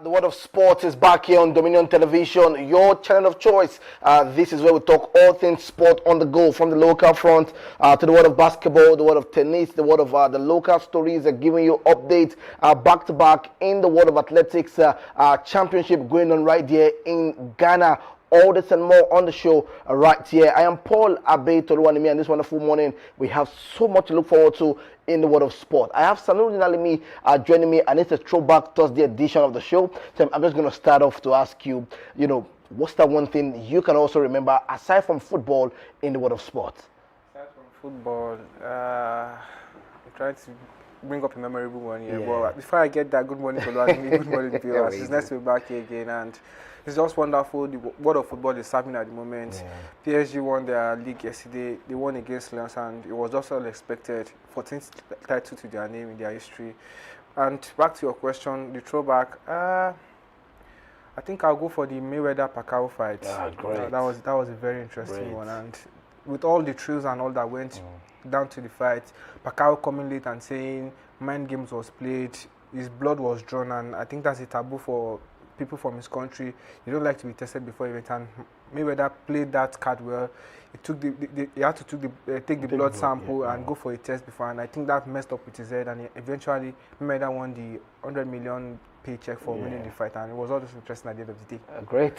The World of Sports is back here on Dominion Television, your channel of choice. This is where we talk all things sport on the go, from the local front to the world of basketball, the world of tennis, the world of the local stories, giving you updates back to back in the world of athletics championship going on right here in Ghana. All this and more on the show right here. I am Paul Abe Toluwanimi, and this wonderful morning we have so much to look forward to in the world of sport. I have Sanuddin Alimi joining me, and it's a throwback Thursday edition of the show. So I'm just going to start off to ask you, what's that one thing you can also remember aside from football in the world of sport? Aside from football, I'm trying to bring up a memorable one here. Yeah. But before I get that, good morning to Toluwanimi, good morning viewers. It's nice to be back here again, and it's just wonderful. The world of football is happening at the moment. Yeah. PSG won their league yesterday. They won against Lens, and it was just unexpected. 14th title to their name in their history. And back to your question, the throwback. I think I'll go for the Mayweather-Pacquiao fight. Great. That was a very interesting one. And with all the thrills and all that went down to the fight, Pacquiao coming late and saying mind games was played, his blood was drawn, and I think that's a taboo for people from his country. You don't like to be tested before event, and Mayweather played that card well. He took he had to take the blood sample and go for a test before, and I think that messed up with his head, and eventually Mayweather won the 100 million paycheck for winning the fight, and it was all just interesting at the end of the day. Great.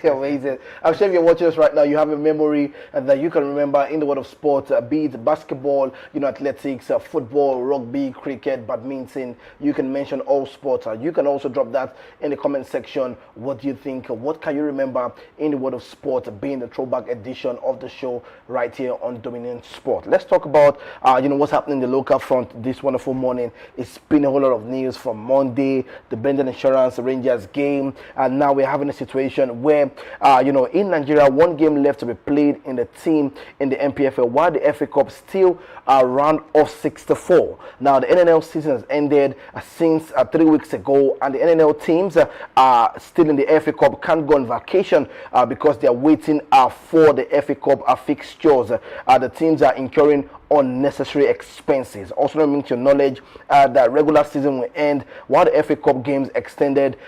Amazing. I'm sure if you're watching us right now, you have a memory that you can remember in the world of sport, be it basketball, athletics, football, rugby, cricket, badminton. You can mention all sports. You can also drop that in the comment section. What do you think? What can you remember in the world of sport, being the throwback edition of the show right here on Dominion Sport? Let's talk about what's happening in the local front this wonderful morning. It's been a whole lot of news from Monday, the Bendon Insurance Rangers game, and now we're having a situation where in Nigeria, one game left to be played in the team in the NPFL, while the FA Cup still round of 64. Now the NNL season has ended since 3 weeks ago, and the NNL teams are still in the FA Cup, can't go on vacation because they are waiting for the FA Cup fixtures. The teams are incurring unnecessary expenses. Also, not bring to your knowledge that regular season will end while the FA Cup games extended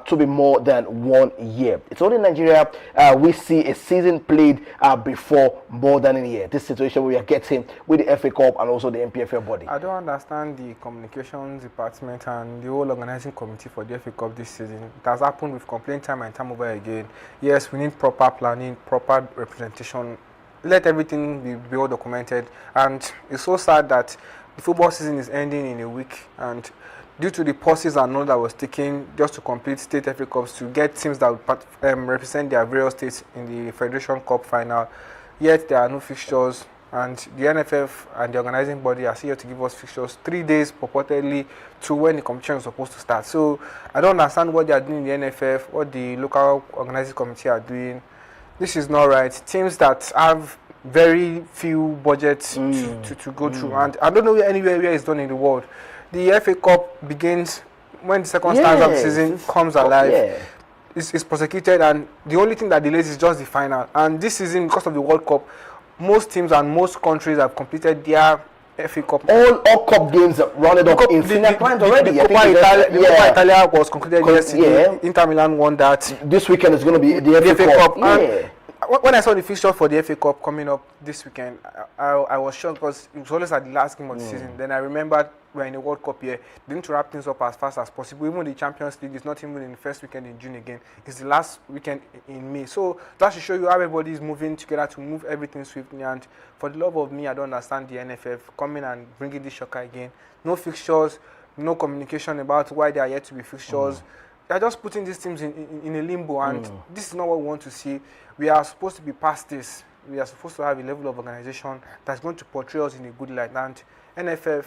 to be more than 1 year. It's only in Nigeria we see a season played before more than a year. This situation we are getting with the FA Cup and also the NPFL body. I don't understand the communications department and the whole organizing committee for the FA Cup this season. It has happened with complaint time and time over again. Yes, we need proper planning, proper representation. Let everything be well documented, and it's so sad that the football season is ending in a week, and due to the pauses and all that was taken just to complete state FA Cups to get teams that would represent their various states in the Federation Cup final, yet there are no fixtures, and the NFF and the organizing body are here to give us fixtures 3 days purportedly to when the competition is supposed to start. So I don't understand what they are doing in the NFF, what the local organizing committee are doing. This is not right. Teams that have very few budgets to go through, and I don't know anywhere where it's done in the world. The FA Cup begins when the second stanza of the season comes alive. It's prosecuted, and the only thing that delays is just the final. And this season, because of the World Cup, most teams and most countries have completed their FA Cup. All cup games rounded up in senior clients already. The Coppa Italia was concluded yesterday. Inter Milan won that. This weekend is going to be the FA Cup. When I saw the fixture for the FA Cup coming up this weekend, I was shocked because it was always at the last game of the season. Then I remembered we're in the World Cup here. They need to wrap things up as fast as possible. Even the Champions League is not even in the first weekend in June again. It's the last weekend in May. So that should show you how everybody is moving together to move everything swiftly. And for the love of me, I don't understand the NFF coming and bringing this shocker again. No fixtures, no communication about why they are yet to be fixtures. They're just putting these teams in a limbo, and this is not what we want to see. We are supposed to be past this. We are supposed to have a level of organization that's going to portray us in a good light. And NFF,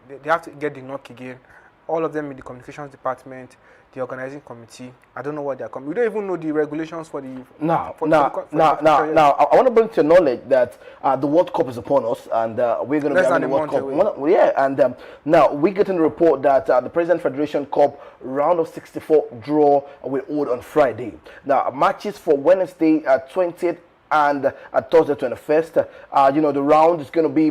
they have to get the knock again. All of them in the communications department, the organizing committee. I don't know what they're coming. We don't even know the regulations for the. Now, I want to bring to your knowledge that the World Cup is upon us, and we're going to be having the World Cup. Now we're getting a report that the President Federation Cup round of 64 draw will hold on Friday. Now matches for Wednesday, 20th and Thursday 21st. The round is going to be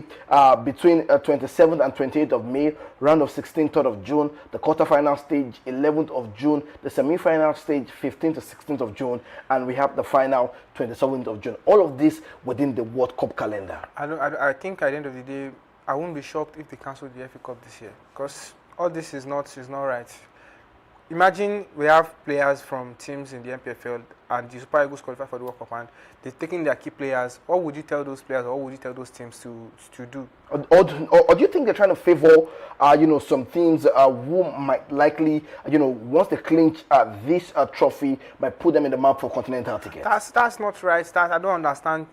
between 27th and 28th of May, round of 16th, 3rd of June, the quarterfinal stage 11th of June, the semi-final stage 15th to 16th of June, and we have the final 27th of June. All of this within the World Cup calendar. I think at the end of the day, I won't be shocked if they cancel the FA Cup this year, because all this is not right. Imagine we have players from teams in the NPFL and the Super Eagles qualify for the World Cup and they're taking their key players. What would you tell those players, or what would you tell those teams to do? Or do you think they're trying to favor, some teams who might likely, once they clinch this trophy, might put them in the map for continental tickets? That's not right. I don't understand.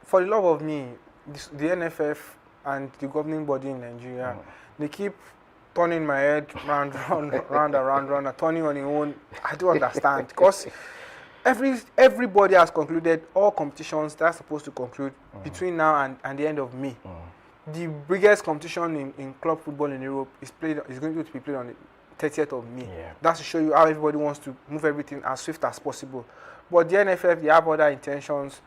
For the love of me, the NFF and the governing body in Nigeria, they keep turning my head round, turning on your own. I don't understand, because everybody has concluded all competitions that are supposed to conclude between now and the end of May. The biggest competition in club football in Europe is going to be played on the 30th of May. Yeah. That's to show you how everybody wants to move everything as swift as possible. But the NFF, they have other intentions.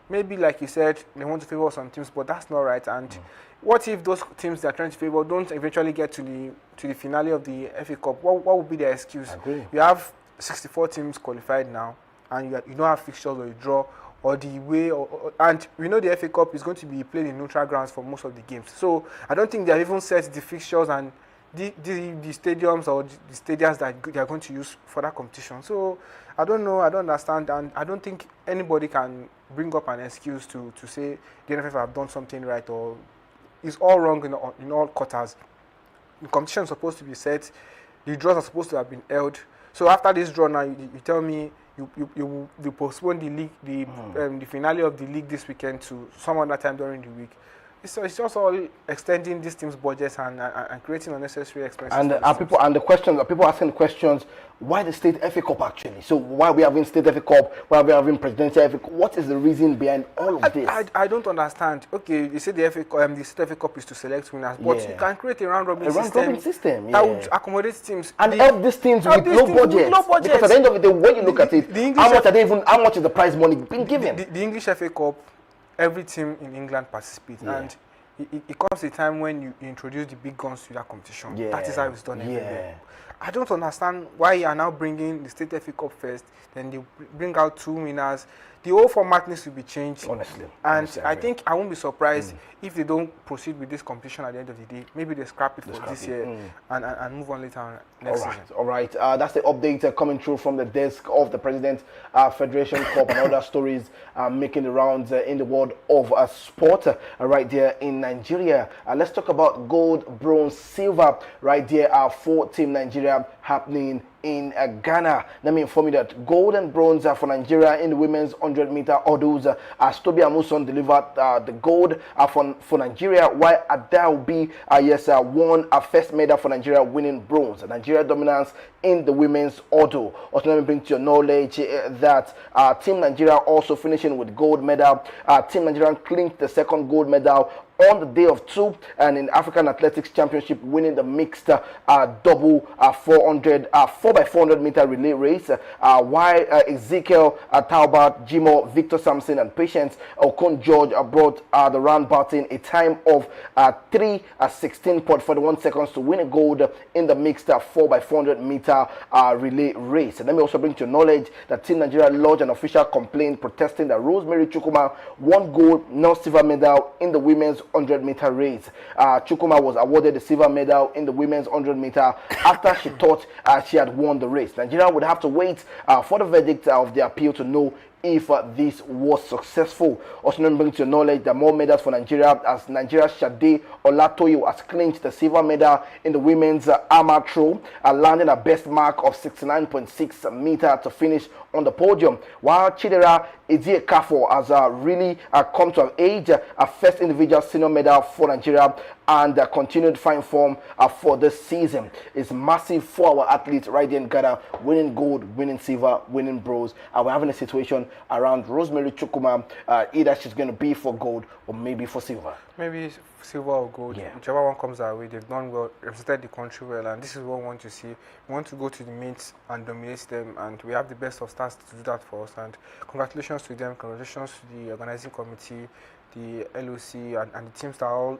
Maybe, like you said, they want to favor some teams, but that's not right. And what if those teams they're trying to favor don't eventually get to the finale of the FA Cup? What would be their excuse? I agree. You have 64 teams qualified now, and you don't have fixtures or you draw, or the way, and we know the FA Cup is going to be played in neutral grounds for most of the games. So I don't think they've even set the fixtures and the stadiums or the stadiums that they are going to use for that competition. So I don't know, I don't understand, and I don't think anybody can bring up an excuse to say the NFF have done something right or it's all wrong in all quarters. The competition is supposed to be set, the draws are supposed to have been held. So after this draw now, you tell me you postpone the league, the finale of the league this weekend to some other time during the week. It's just all extending these teams' budgets and creating unnecessary expenses. And people asking questions, why the state FA Cup actually? So why are we having state FA Cup? Why are we having presidential FA Cup? What is the reason behind all of this? I don't understand. Okay, you say the state FA Cup is to select winners, but you can create a round robin system that would accommodate teams and help these teams with low budget. Because at the end of the day, when you look at it, how much is the prize money being given? The English FA Cup, every team in England participates, and it comes a time when you introduce the big guns to that competition. That is how it's done everywhere. I don't understand why you are now bringing the State FA Cup first, then they bring out two winners. The whole format needs to be changed. Honestly. And I think I won't be surprised if they don't proceed with this competition at the end of the day. Maybe they scrap it for this year and move on later on next season. All right. That's the update coming through from the desk of the President Federation Cup and other stories making the rounds in the world of sport right there in Nigeria. Let's talk about gold, bronze, silver right there for Team Nigeria happening in Ghana. Let me inform you that gold and bronze for Nigeria in the women's 100-meter hurdles as Toby Amuson delivered the gold for Nigeria, while Ada Obi won a first medal for Nigeria, winning bronze. Nigeria dominance in the women's hurdle. Also, let me bring to your knowledge that Team Nigeria also finishing with gold medal. Team Nigeria clinched the second gold medal on the day of 2 and in African Athletics Championship, winning the mixed double 4x400 meter relay race, while Ezekiel Taubert, Jimo, Victor Sampson and Patience Okon George brought the round batting a time of 3:16.41 seconds to win a gold in the mixed 4x400 meter relay race. And let me also bring to your knowledge that Team Nigeria lodged an official complaint protesting that Rosemary Chukwuma won gold, no silver medal in the women's 100-meter race. Chukwuma was awarded the silver medal in the women's 100-meter after she thought she had won the race. Nigeria would have to wait for the verdict of the appeal to know if this was successful. Also, let me bring to your knowledge that more medals for Nigeria as Nigeria's Shade Olatoyo has clinched the silver medal in the women's armor throw, landing a best mark of 69.6 meters to finish on the podium, while Chidera Ejiekafo has really come to an age, a first individual senior medal for Nigeria and continued fine form for this season. It's massive for our athletes right there in Ghana, winning gold, winning silver, winning bronze. We're having a situation around Rosemary Chukwuma. Either she's going to be for gold or maybe for silver. Maybe silver or gold, Yeah. whichever one comes our way. They've done well, represented the country well, and this is what we want to see. We want to go to the meets and dominate them, and we have the best of stars to do that for us. And congratulations to them, congratulations to the organizing committee, the LOC, and the teams that all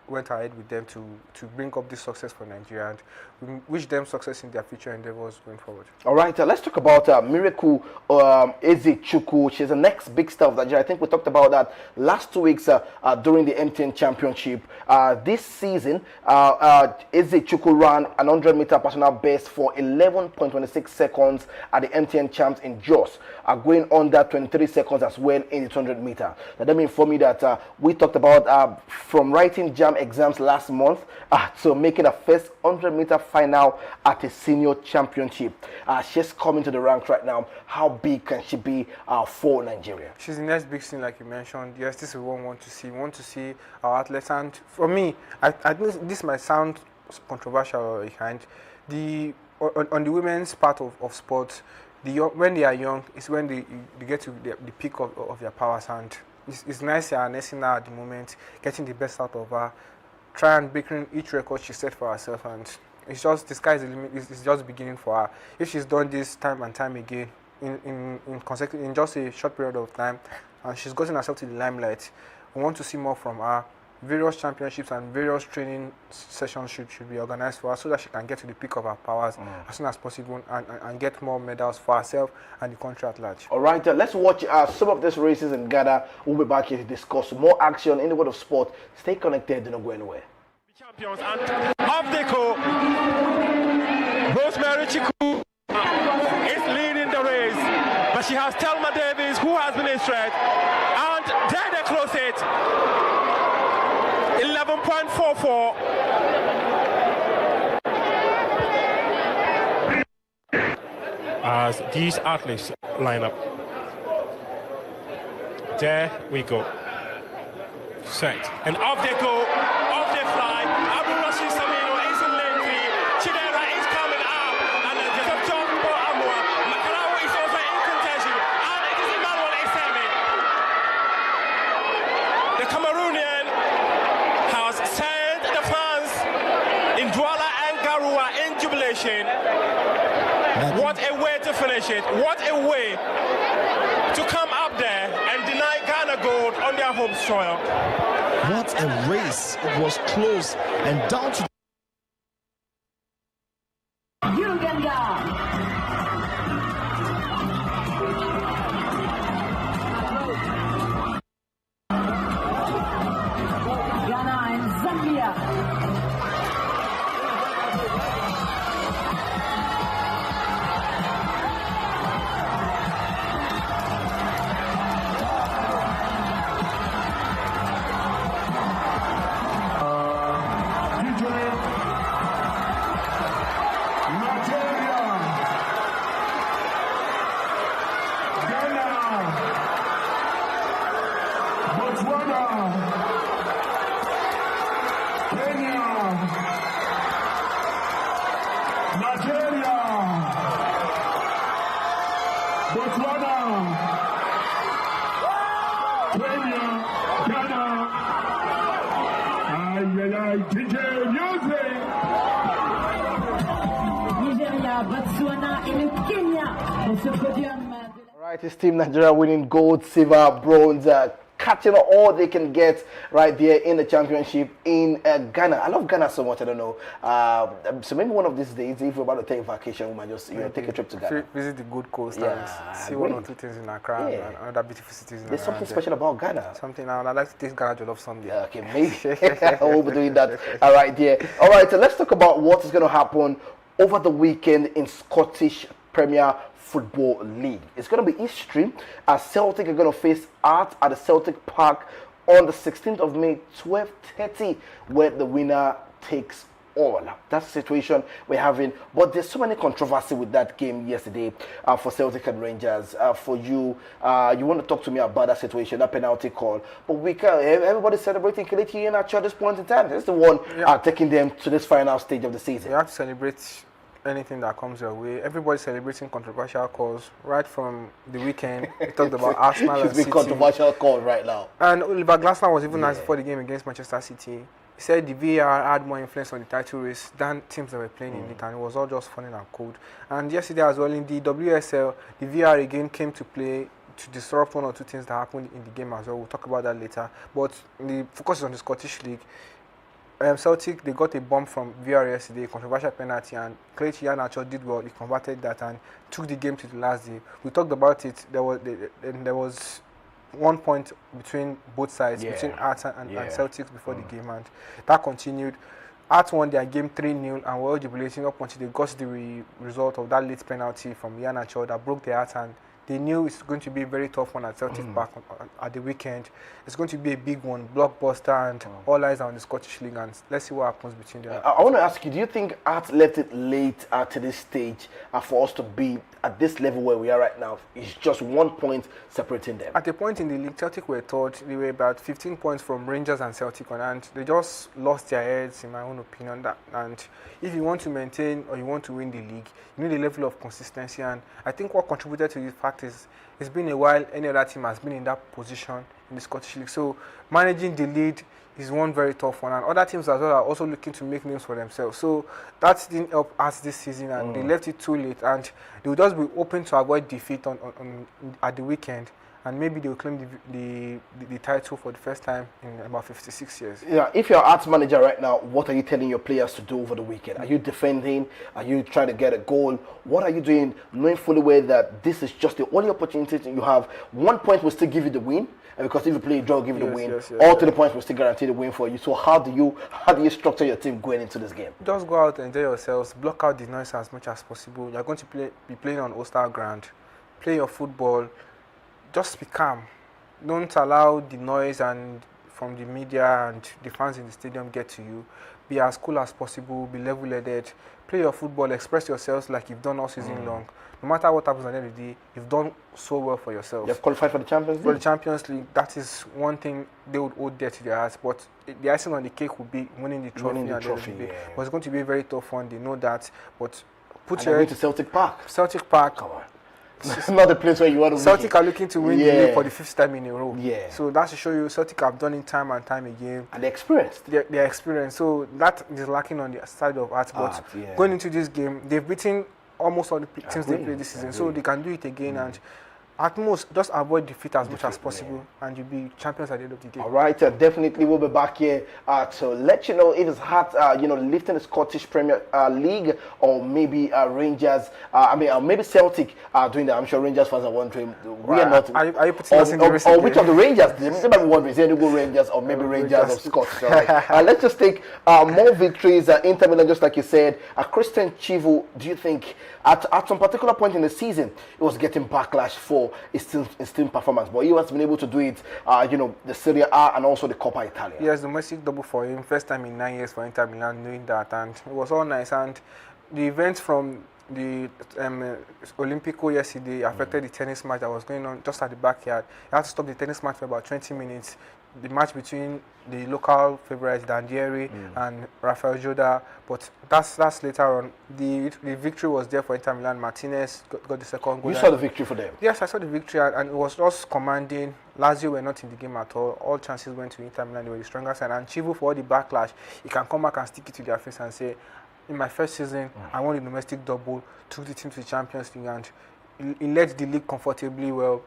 went ahead with them to bring up this success for Nigeria, and we wish them success in their future endeavors going forward. All right, let's talk about Miracle Ezechukwu. She's the next big star of Nigeria. I think we talked about that last 2 weeks during the MTN Championship. This season, Ezechukwu ran an 100-meter personal best for 11.26 seconds at the MTN Champs in Jos, going under 23 seconds as well in the 200-meter. That means for me that we talked about from writing JAM exams last month to making a first 100-meter final at a senior championship. She's coming to the ranks right now. How big can she be for Nigeria? She's the next big thing, like you mentioned. Yes, this is what we want to see. We want to see our athletes, and for me, I think this might sound controversial behind on the women's part of sports. When they are young, it's when they get to the peak of their powers, and it's nice harnessing her at the moment, getting the best out of her, try and breaking each record she set for herself, and it's just, the sky is the limit. It's just beginning for her. If she's done this time and time again in just a short period of time, and she's gotten herself to the limelight, we want to see more from her. Various championships and various training sessions should be organized for her so that she can get to the peak of her powers as soon as possible and get more medals for herself and the country at large. All right, let's watch some of these races in Ghana. We'll be back here to discuss more action in the world of sport. Stay connected, do not go anywhere. Champions, and off they go. Rosemary Chukwuma is leading the race, but she has Thelma Davis, who has been a threat, and there they close it. 11.44. As these athletes line up. There we go. Set. And off they go. Off they fly. Abu Rashid Samino is in lane 3. Chidera is coming up. And Joseph John for Amwa. Makarawa is also in contention. And it is Emmanuel Eseme. The Cameroonian has sent the fans in Douala and Garoua in jubilation. What a way to finish it. What a way to come up there and deny Ghana gold on their home soil. What a race. It was close and down to Uganda. Ghana and Zambia. All right, it's Team Nigeria winning gold, silver, bronze, catching all they can get right there in the championship in Ghana. I love Ghana so much, I don't know. So maybe one of these days, if we're about to take vacation, we might just take a trip to Ghana. Visit the Gold Coast and see great. one or two things in Accra and other beautiful cities in There's something special about Ghana. Something I'd like to taste Ghana jollof someday. Yeah, okay, maybe we'll be doing that. All right, yeah. All right, so let's talk about what is going to happen over the weekend in Scottish Premier Football League. It's going to be history as Celtic are going to face Hearts at the Celtic Park on the 16th of May, 12:30, where the winner takes all. That's the situation we're having. But there's so many controversy with that game yesterday for Celtic and Rangers. For you, you want to talk to me about that situation, that penalty call. But we can. Everybody's celebrating Kelechi Iheanacho at this point in time. That's the one taking them to this final stage of the season. You have to celebrate anything that comes your way. Everybody's celebrating controversial calls right from the weekend. We talked about Arsenal and It's been City. controversial call right now. And Oliver Glasner was even asked before the game against Manchester City. He said the VAR had more influence on the title race than teams that were playing in it, and it was all just fun and cold. And yesterday as well in the WSL, the VAR again came to play to disrupt one or two things that happened in the game as well. We'll talk about that later. But the focus is on the Scottish League. Celtic, they got a bomb from VAR yesterday, a controversial penalty, and Kelechi Iheanacho did well. He converted that and took the game to the last day. We talked about it. There was 1 point between both sides, between Hearts and Celtics before the game, and that continued. Hearts won their game 3-0 and were all jubilating up until they got the result of that late penalty from Iheanacho that broke their heart, and they knew it's going to be a very tough one at Celtic Park at the weekend. It's going to be a big one, blockbuster, and all eyes are on the Scottish League, and let's see what happens between them. I want to ask you, do you think Hearts left it late to this stage for us to be at this level where we are right now? It's just 1 point separating them. At a point in the league, Celtic were third. They were about 15 points from Rangers and Celtic, and they just lost their heads, in my own opinion. And if you want to maintain or you want to win the league, you need a level of consistency. And I think what contributed to this fact is it's been a while any other team has been in that position in the Scottish League. So managing the lead is one very tough one, and other teams as well are also looking to make names for themselves. So that didn't help us this season, and they left it too late, and they will just be open to avoid defeat at the weekend, and maybe they will claim the title for the first time in about 56 years. Yeah, if you're Hearts manager right now, what are you telling your players to do over the weekend? Are you defending? Are you trying to get a goal? What are you doing, knowing fully well that this is just the only opportunity you have? 1 point will still give you the win, and because if you play a draw, give you the win. All 3 points will still guarantee the win for you. So how do you structure your team going into this game? Just go out and enjoy yourselves. Block out the noise as much as possible. You're going to be playing on Ulster ground. Play your football. Just be calm. Don't allow the noise and from the media and the fans in the stadium get to you. Be as cool as possible. Be level-headed. Play your football. Express yourselves like you've done all season long. No matter what happens at the end of the day, you've done so well for yourself. You've qualified for the Champions League? For the Champions League, that is one thing they would owe dear to their hearts. But the icing on the cake would be winning the trophy. But it's going to be a very tough one. They know that. But put your head to Celtic Park. Celtic Park. Come on. It's not the place where you want to win. Celtic are looking to win the league for the 5th time in a row. Yeah. So that should show you Celtic have done it time and time again. And they're experienced. They're experienced. So that is lacking on the side of Hearts. But going into this game, they've beaten almost all the teams they played this season. So they can do it again. And at most, just avoid defeat as much as possible, and you'll be champions at the end of the day. All right, definitely we'll be back here to let you know if it's Hearts, lifting the Scottish Premier League, or maybe Rangers. Maybe Celtic are doing that. I'm sure Rangers fans are wondering. We are not. Are you putting us in the race? Or which of the Rangers? They might be wondering. Is it Enugu Rangers or maybe Rangers of Scotland? Right. Let's just take more victories. Inter Milan, just like you said. Christian Chivu, do you think at some particular point in the season it was getting backlash for his team performance, but he has been able to do it, the Serie A and also the Coppa Italia. Yes, domestic double for him, first time in 9 years for Inter Milan doing that, and it was all nice. And the events from the Olympico yesterday affected the tennis match that was going on just at the backyard. He had to stop the tennis match for about 20 minutes. The match between the local favourites Dandieri and Rafael Joda, but that's later on. The victory was there for Inter Milan. Martinez got the second goal. You saw the victory for them? Yes, I saw the victory, and it was just commanding. Lazio were not in the game at all. All chances went to Inter Milan. They were the stronger side. And Chivu, for all the backlash, he can come back and stick it to their face and say, in my first season, I won the domestic double, took the team to the Champions League, and he led the league comfortably well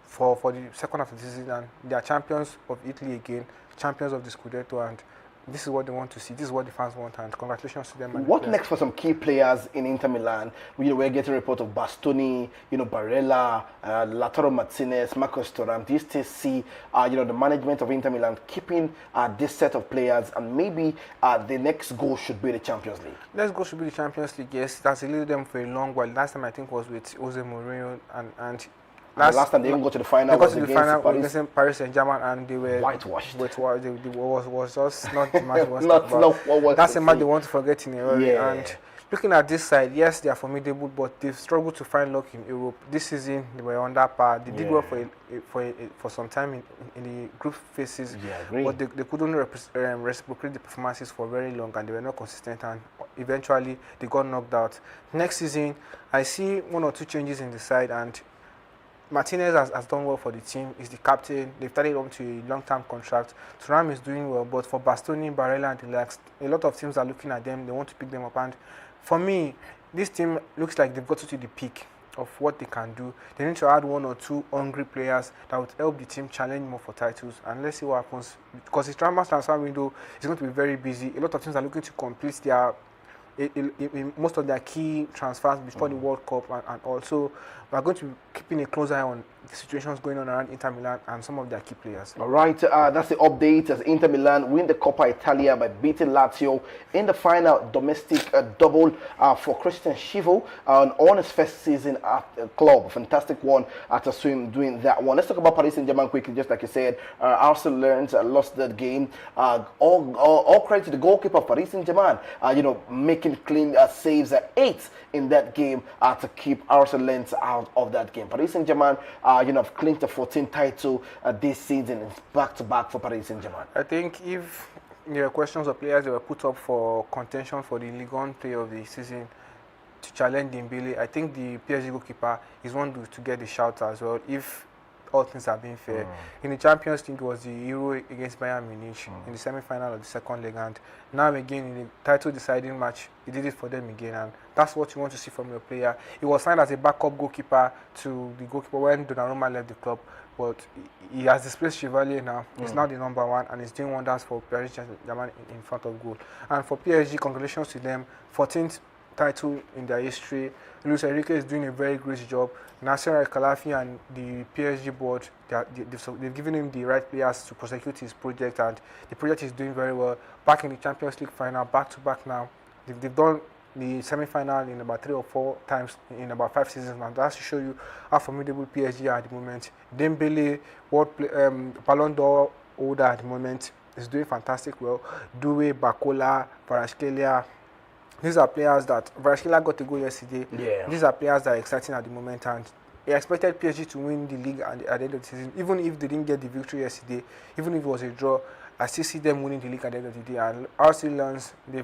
for the second half of the season, and they are champions of Italy again, champions of the Scudetto, and this is what they want to see. This is what the fans want, and congratulations to them. What next for some key players in Inter Milan? We're getting a report of Bastoni, Barella, Lautaro Martinez, Marcos Thuram. Do you still see, the management of Inter Milan keeping this set of players, and maybe the next goal should be the Champions League? Next goal should be the Champions League. Yes, that's eluded them for a long while. Last time I think was with Jose Mourinho, and last time they didn't go to the final. They got to the final against Paris Saint-Germain, and they were whitewashed. Was just not the match. That's a match they want to forget in a hurry. Yeah. And looking at this side, yes, they are formidable, but they've struggled to find luck in Europe. This season, they were on that par. They did well for some time in the group phases, but they couldn't reciprocate the performances for very long, and they were not consistent. And eventually they got knocked out. Next season, I see 1 or 2 changes in the side, and Martinez has done well for the team. He's the captain. They've tied him to a long-term contract. Thuram is doing well, but for Bastoni, Barella, and the likes, a lot of teams are looking at them. They want to pick them up, and for me, this team looks like they've got to the peak of what they can do. They need to add 1 or 2 hungry players that would help the team challenge more for titles, and let's see what happens, because the transfer window is going to be very busy. A lot of teams are looking to complete their most of their key transfers before the World Cup, and also we are going to be keeping a close eye on the situations going on around Inter Milan and some of their key players. All right, that's the update as Inter Milan win the Coppa Italia by beating Lazio in the final domestic double for Christian Schivo on his first season at the club. A fantastic one after doing that one. Let's talk about Paris Saint-Germain quickly, just like you said. Arsenal lost that game. All credit to the goalkeeper of Paris Saint-Germain, making clean saves at 8 in that game to keep Arsenal out of that game. Paris Saint-Germain, have clinched the 14th title this season. It's back-to-back for Paris Saint-Germain. I think if there are questions of players that were put up for contention for the Ligue 1 player of the season to challenge Dembele, I think the PSG goalkeeper is one to get the shout as well, if all things are being fair. In the Champions League, it was the Euro against Bayern Munich in the semi-final of the second leg, and now again in the title-deciding match, he did it for them again, and that's what you want to see from your player. He was signed as a backup goalkeeper to the goalkeeper when Donnarumma left the club, but he has displaced Chevalier now. He's now the number 1, and he's doing wonders for Paris Saint-Germain in front of goal. And for PSG, congratulations to them, 14th title in their history. Luis Enrique is doing a very great job. Nasser Al-Khelaifi and the PSG board, they've given him the right players to prosecute his project, and the project is doing very well. Back in the Champions League final, back-to-back now. They've done the semi-final in about 3 or 4 times in about 5 seasons now. That's to show you how formidable PSG are at the moment. Dembele, Ballon d'Or holder at the moment, is doing fantastic well. Doué, Bakola, Kvaratskhelia. These are players that Kvaratskhelia got to go yesterday. Yeah. These are players that are exciting at the moment, and he expected PSG to win the league at the end of the season. Even if they didn't get the victory yesterday, even if it was a draw, I still see them winning the league at the end of the day. And Arsenal, they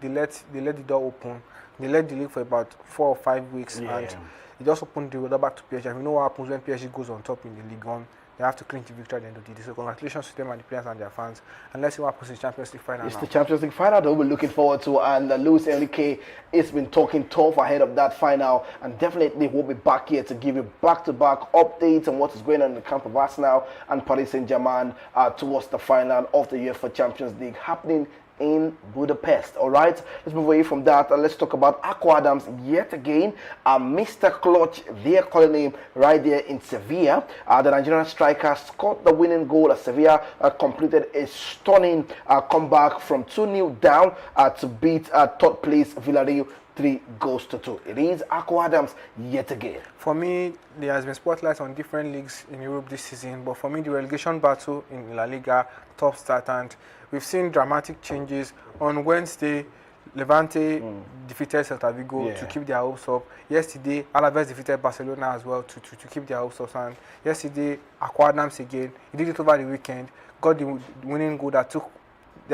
let the door open. They led the league for about 4 or 5 weeks, and it just opened the door back to PSG. And we know what happens when PSG goes on top in the League One. They have to clinch the victory at the end of the day. So congratulations to them and the players and their fans. And let's see what happens in the Champions League final. It's the Champions League final that we're looking forward to, and Luis Enrique has been talking tough ahead of that final, and definitely we'll be back here to give you back-to-back updates on what is going on in the camp of Arsenal and Paris Saint-Germain towards the final of the UEFA Champions League happening in Budapest. All right, let's move away from that and let's talk about Akko Adams yet again. Mr. Clutch, they're calling him right there in Sevilla. The Nigerian striker scored the winning goal as Sevilla completed a stunning comeback from 2-0 down to beat third place Villarreal 3-2. It is Akko Adams yet again. For me, there has been spotlights on different leagues in Europe this season, but for me, the relegation battle in La Liga top start, and we've seen dramatic changes. On Wednesday, Levante defeated Celta Vigo to keep their hopes up. Yesterday, Alaves defeated Barcelona as well to keep their hopes up. And yesterday, Akko Adams again, he did it over the weekend, got the winning goal that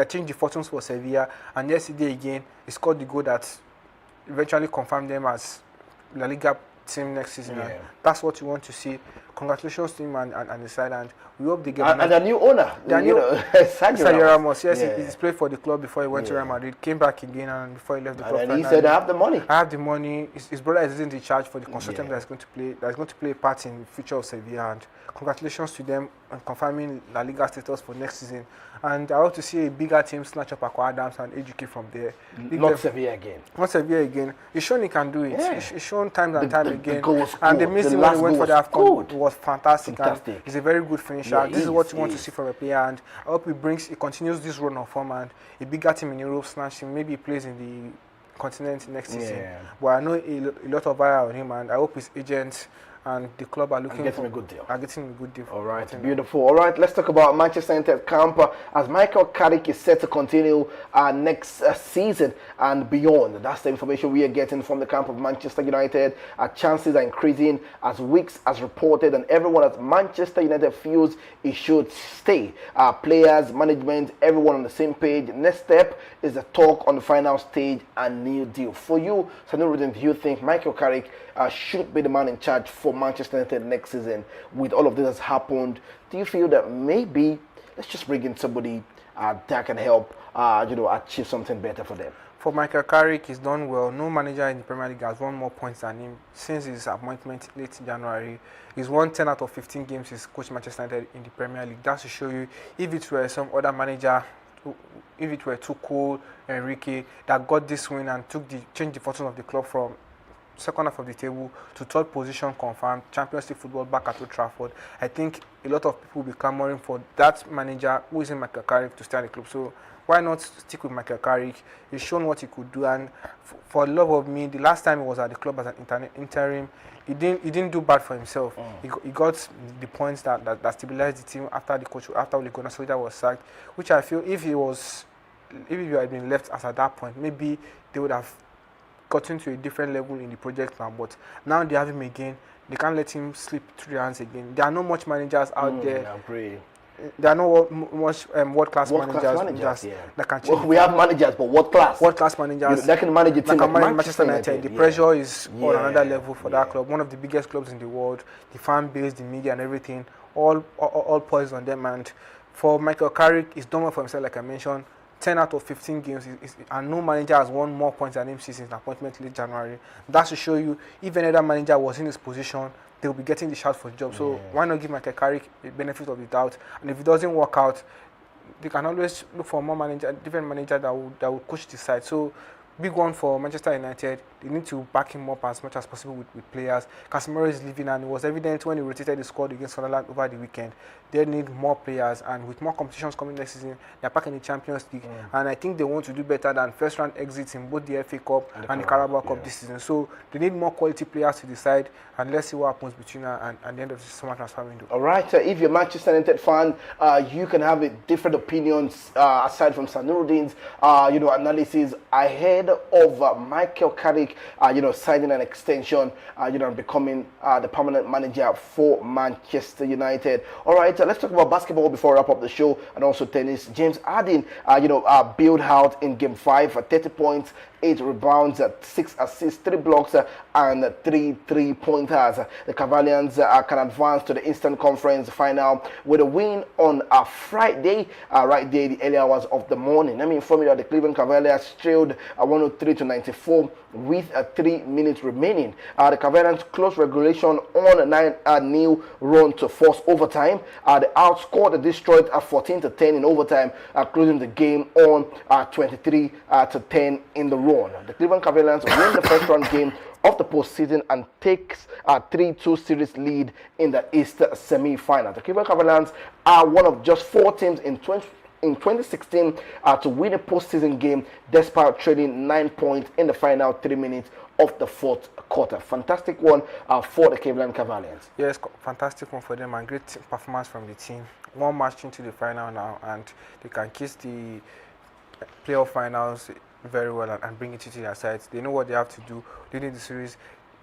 changed the fortunes for Sevilla. And yesterday again, he scored the goal that eventually confirmed them as La Liga team next season. And that's what you want to see. Congratulations to him and the side, and we hope they get and the new owner, Sergio Ramos. Yes, he's played for the club before he went to Real Madrid, came back again, and before he left the club. And he said, "I have the money. I have the money." His brother is in charge for the consultant that's going to play a part in the future of Sevilla. And congratulations to them on confirming La Liga status for next season. And I hope to see a bigger team snatch up Akko Adams and EGK from there. Not Sevilla again. Not Sevilla again. He's shown he can do it. He's shown time and time again. The and they missed him when he went for the AFCON. It was fantastic. Fantastic. He's a very good finisher. This is what you want to see from a player, and I hope he continues this run of form, and a bigger team in Europe snatch him. Maybe he plays in the continent next season. But I know a lot of eye on him, and I hope his agents and the club are looking getting a good deal. Are getting a good deal. All right, beautiful. All right, let's talk about Manchester United camp as Michael Carrick is set to continue next season and beyond. That's the information we are getting from the camp of Manchester United. Chances are increasing as weeks as reported, and everyone at Manchester United feels he should stay. Players, management, everyone on the same page. Next step is the talk on the final stage and new deal. For you, Sanuruddin, do you think Michael Carrick should be the man in charge for Manchester United next season? With all of this has happened, do you feel that maybe let's just bring in somebody that can help achieve something better for them? For Michael Carrick, he's done well. No manager in the Premier League has won more points than him since his appointment late January. He's won 10 out of 15 games he's coached Manchester United in the Premier League. That's to show you, if it were some other manager, if it were Tuchel, Enrique, that got this win and changed the fortune of the club from second half of the table to third position confirmed, Champions League football back at Old Trafford, I think a lot of people will be clamoring for that manager who is in Michael Carrick to stay in the club. So why not stick with Michael Carrick? He's shown what he could do, and for the love of me, the last time he was at the club as an interim, he didn't do bad for himself. He got the points that stabilized the team after Ole Gunnar Solskjaer was sacked, which I feel if he had been left as at that point, maybe they would have gotten to a different level in the project now. But now they have him again. They can't let him slip through their hands again. There are not much managers out there. I agree. There are no much world-class managers that can change. Well, we have managers, but world-class. World-class managers that can manage a team like Manchester United. The pressure is on another level for that club. One of the biggest clubs in the world. The fan base, the media, and everything, all poised on them. And for Michael Carrick, he's done well for himself, like I mentioned. 10 out of 15 games, and no manager has won more points than him since his appointment late January. That's to show you, if any other manager was in his position, they will be getting the shout for the job. So why not give Michael Carrick the benefit of the doubt? And if it doesn't work out, they can always look for different manager that will coach the side. So big one for Manchester United. They need to back him up as much as possible with players. Casemiro is leaving, and it was evident when he rotated the squad against Sunderland over the weekend. They need more players, and with more competitions coming next season, they're back in the Champions League. And I think they want to do better than first round exits in both the FA Cup and the Carabao Cup this season. So they need more quality players to decide, and let's see what happens between now and the end of the summer transfer window. All right, if you're a Manchester United fan, you can have different opinions aside from Sanuruddin's analysis ahead of Michael Carrick signing an extension and becoming the permanent manager for Manchester United. All right, let's talk about basketball before we wrap up the show, and also tennis. James Harden bailed out in game 5 for 30 points, 8 rebounds, 6 assists, 3 blocks, and 3 3-pointers. The Cavaliers can advance to the Eastern Conference final with a win on a Friday, right there, the early hours of the morning. Let me inform you that the Cleveland Cavaliers trailed 103-94 with 3 minutes remaining. The Cavaliers closed regulation on a 9-0 run to force overtime. They outscored the Detroit 14-10 in overtime, closing the game on 23-10 in the run. The Cleveland Cavaliers win the first round game of the postseason and takes a 3-2 series lead in the East semi-final. The Cleveland Cavaliers are one of just 4 teams in 2016 to win a postseason game despite trailing 9 points in the final 3 minutes of the fourth quarter. Fantastic one for the Cleveland Cavaliers. Yes, fantastic one for them, and great performance from the team. One match into the final now, and they can kiss the playoff finals very well and bring it to their sides. They know what they have to do during the series.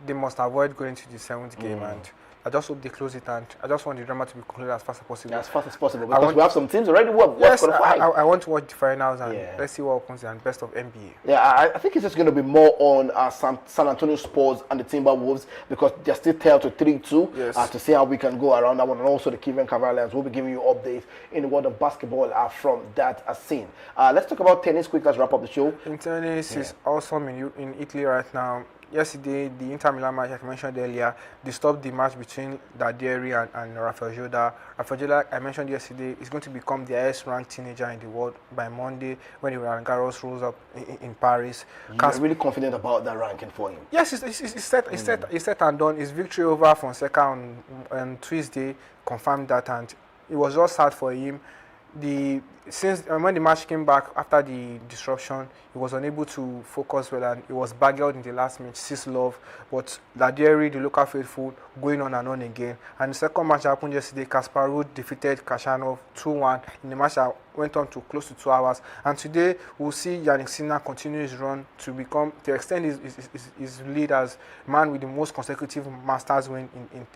They must avoid going to the 7th game, and I just hope they close it, and I just want the drama to be concluded as fast as possible. As fast as possible, because we have some teams already who have qualified. I want to watch the finals, and let's see what happens and best of NBA. Yeah, I think it's just going to be more on San Antonio Spurs and the Timberwolves, because they're still held to 3-2 to see how we can go around that one. And also the Cleveland Cavaliers will be giving you updates in the world of basketball from that scene. Let's talk about tennis quick. Let's wrap up the show. In tennis, is awesome in Italy right now. Yesterday, the Inter Milan match, like I mentioned earlier, they stopped the match between Daderi and Rafael Joda. Rafael Joda, I mentioned yesterday, is going to become the highest-ranked teenager in the world by Monday when Roland Garros rolls up in Paris. You're really confident about that ranking for him? Yes, it's set and done. His victory over Fonseca on Tuesday confirmed that, and it was just sad for him. since when the match came back after the disruption, he was unable to focus well, and he was bagged in the last match, 6-love. But Laderi, the local faithful, going on and on again. And the second match happened yesterday. Kasper Ruud defeated Kashanov 2-1 in the match that went on to close to 2 hours. And today we'll see Yannick Sinner continue his run to extend his lead as man with the most consecutive Masters win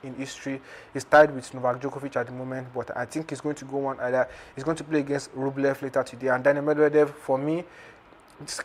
in history. He's tied with Novak Djokovic at the moment, but I think he's going to go on either. He's going to play against Rublev later today, and Daniil Medvedev, for me,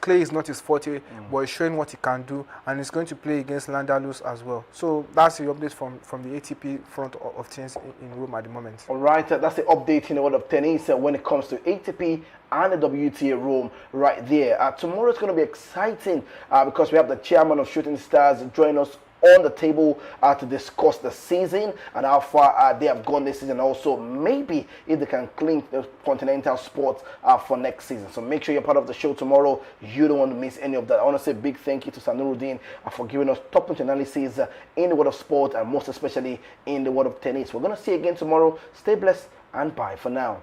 clay is not his forte, but he's showing what he can do, and he's going to play against Landalus as well. So that's the update from the ATP front of things in Rome at the moment. All right, that's the update in the world of tennis when it comes to ATP and the WTA Rome right there. Tomorrow is going to be exciting because we have the chairman of Shooting Stars join us on the table to discuss the season and how far they have gone this season. Also, maybe if they can clean the continental sports for next season. So make sure you're part of the show tomorrow. You don't want to miss any of that. I want to say a big thank you to Sanuruddin for giving us top-notch analysis in the world of sport and most especially in the world of tennis. We're going to see you again tomorrow. Stay blessed and bye for now.